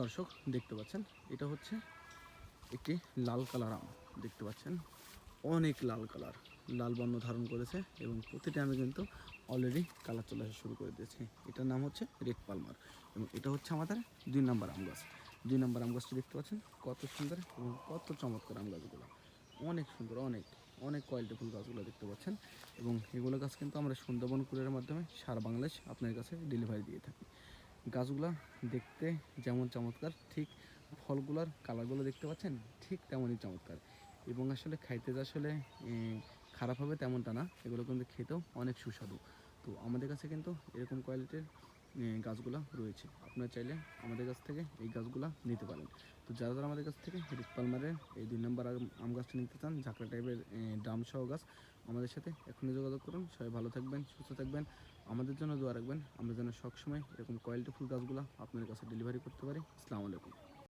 দর্শক দেখতে পাচ্ছেন, এটা হচ্ছে একটি লাল কালার আম। দেখতে পাচ্ছেন অনেক লাল কালার, লাল বর্ণ ধারণ করেছে এবং প্রতিটি আমে কিন্তু অলরেডি কালার চলে আসা শুরু করে দিয়েছে। এটার নাম হচ্ছে রেড পালমার এবং এটা হচ্ছে আমাদের 2 নম্বর আম গাছ। 2 নম্বর আম গাছটি দেখতে পাচ্ছেন কত সুন্দর এবং কত চমৎকার আম গাছগুলো, অনেক সুন্দর, অনেক অনেক কোয়ালিটিফুল গাছগুলো দেখতে পাচ্ছেন। এবং এগুলো গাছ কিন্তু আমরা সুন্দরবন কুরিয়ারের মাধ্যমে সারা বাংলাদেশ আপনার কাছে ডেলিভারি দিয়ে থাকি। গাছগুলা দেখতে যেমন চমৎকার, ঠিক ফলগুলার কালারগুলো দেখতে পাচ্ছেন ঠিক তেমনই চমৎকার। এবং আসলে খাইতে যে আসলে খারাপ হবে তেমনটা না, এগুলো কিন্তু খেতেও অনেক সুস্বাদু। তো আমাদের কাছে কিন্তু এরকম কোয়ালিটির গাছগুলা রয়েছে। আপনারা চাইলে আমাদের কাছ থেকে এই গাছগুলা নিতে পারেন। তো যারা যারা আমাদের কাছ থেকে রেড পালমারের এই 2 নম্বর আম গাছটা নিতে চান, ঝাঁকড়া টাইপের ড্রাম সহ গাছ, আমাদের সাথে এখনই যোগাযোগ করুন। সবাই ভালো থাকবেন, সুস্থ থাকবেন, আমাদের জন্য দোয়া রাখবেন। আমরা যেন সবসময় এরকম কোয়ালিটিফুল গাছগুলো আপনাদের কাছে ডেলিভারি করতে পারি। আসসালামু আলাইকুম।